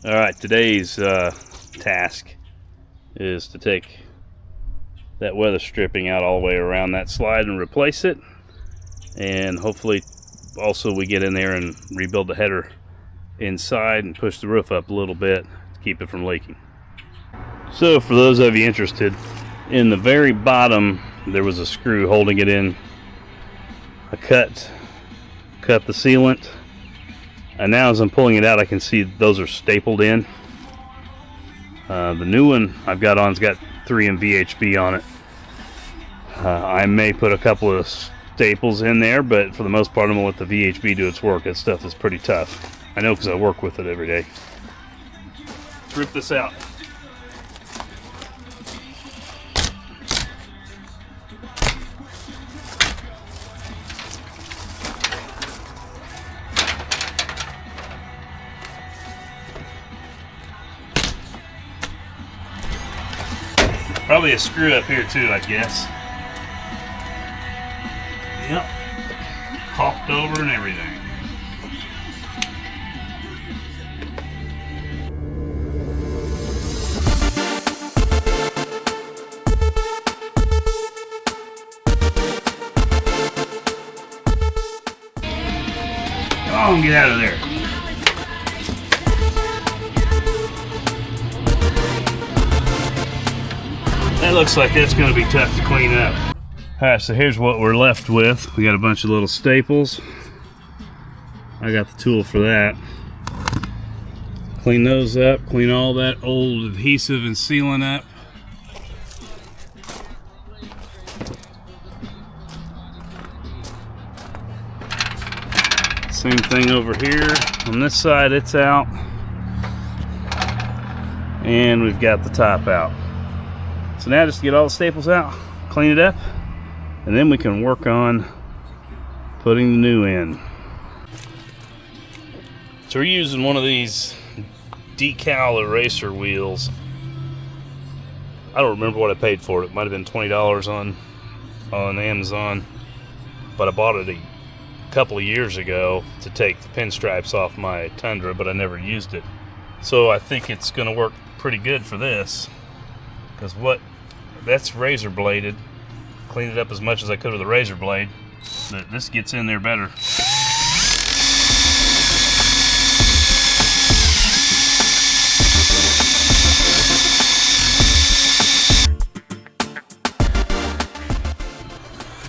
All right, today's task is to take that weather stripping out all the way around that slide and replace it, and hopefully also we get in there and rebuild the header inside and push the roof up a little bit to keep it from leaking. So for those of you interested, in the very bottom there was a screw holding it in. I cut the sealant, and now as I'm pulling it out I can see those are stapled in. The new one I've got on's got 3M VHB on it. I may put a couple of staples in there, but for the most part I'm gonna let the VHB do its work. That stuff is pretty tough. I know because I work with it every day. Let's rip this out. Probably a screw up here too, I guess. Yep. Caulked over and everything. Come on, get out of there. That looks like that's going to be tough to clean up. Alright, so here's what we're left with. We got a bunch of little staples. I got the tool for that. Clean those up, clean all that old adhesive and sealant up. Same thing over here. On this side, it's out. And we've got the top out. So now just get all the staples out, clean it up, and then we can work on putting the new in. So we're using one of these decal eraser wheels. I don't remember what I paid for it. It might have been $20 on Amazon, but I bought it a couple of years ago to take the pinstripes off my Tundra, but I never used it. So I think it's going to work pretty good for this, because that's razor bladed. Cleaned it up as much as I could with a razor blade, but this gets in there better.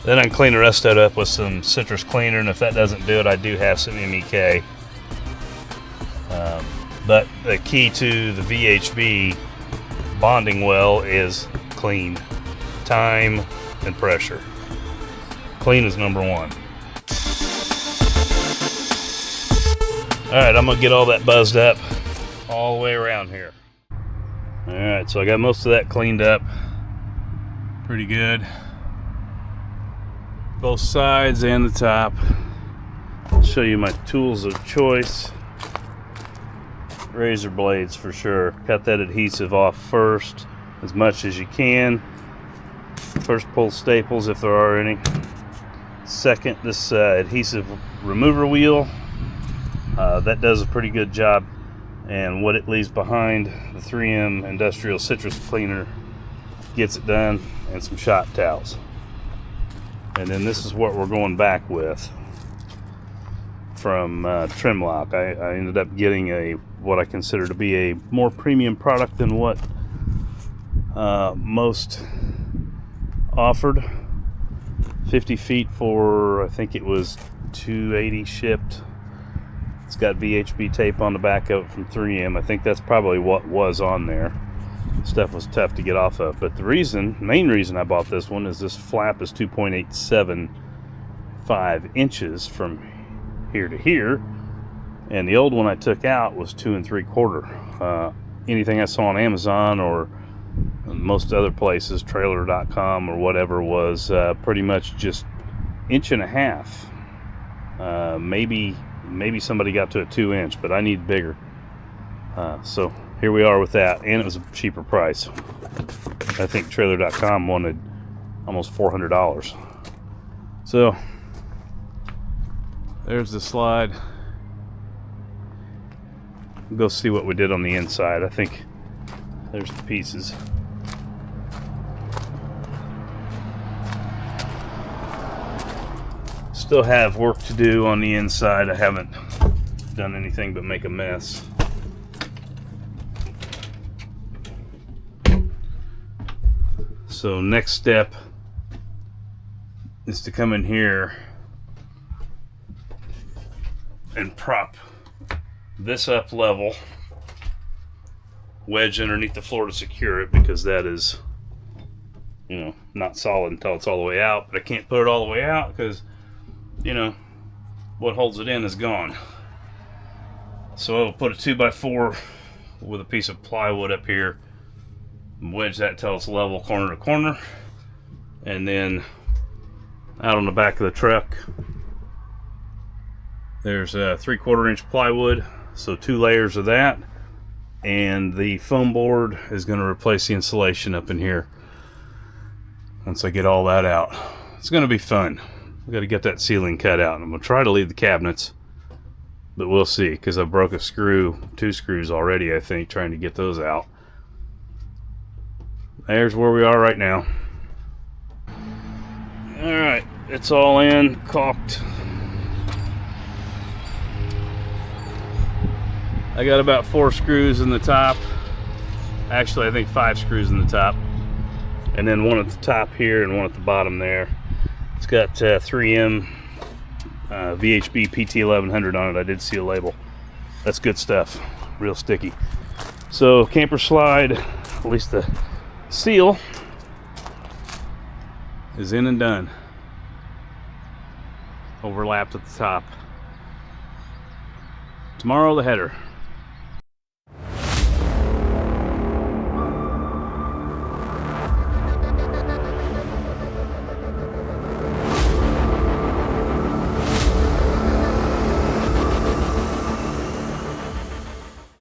Then I can clean the rest of it up with some citrus cleaner, and if that doesn't do it, I do have some MEK. But the key to the VHB bonding well is clean. Time and pressure. Clean is number one. Alright, I'm going to get all that buzzed up all the way around here. Alright, so I got most of that cleaned up. Pretty good. Both sides and the top. I'll show you my tools of choice. Razor blades for sure. Cut that adhesive off first as much as you can. First, pull staples if there are any. Second, this adhesive remover wheel. That does a pretty good job, and what it leaves behind, the 3M industrial citrus cleaner, gets it done, and some shop towels. And then this is what we're going back with from Trimlock. I ended up getting what I consider to be a more premium product than what most offered. 50 feet for, I think it was $280 shipped. It's got VHB tape on the back of it from 3M. I think that's probably what was on there. Stuff was tough to get off of, but the main reason I bought this one is this flap is 2.875 inches from here to here, and the old one I took out was 2 3/4. Anything I saw on Amazon or most other places, trailer.com or whatever, was pretty much just 1.5 inches. Maybe somebody got to a 2 inch, but I need bigger. So here we are with that, and it was a cheaper price. I think trailer.com wanted almost $400. So there's the slide. go see what we did on the inside. I think there's the pieces. Still have work to do on the inside. I haven't done anything but make a mess. So next step is to come in here and prop this up level, wedge underneath the floor to secure it, because that is, you know, not solid until it's all the way out. But I can't put it all the way out because, you know, what holds it in is gone. So I'll put a 2x4 with a piece of plywood up here and wedge that till it's level corner to corner, and then out on the back of the truck there's a 3/4 inch plywood, so 2 layers of that, and the foam board is going to replace the insulation up in here once I get all that out. It's going to be fun. I've got to get that ceiling cut out. I'm going to try to leave the cabinets, but we'll see, because I broke a screw, 2 screws already, I think, trying to get those out. There's where we are right now. Alright, it's all in, caulked. I got about 4 screws in the top. Actually, I think 5 screws in the top. And then one at the top here and one at the bottom there. It's got 3M VHB PT1100 on it. I did see a label. That's good stuff. Real sticky. So camper slide, at least the seal, is in and done. Overlapped at the top. Tomorrow the header.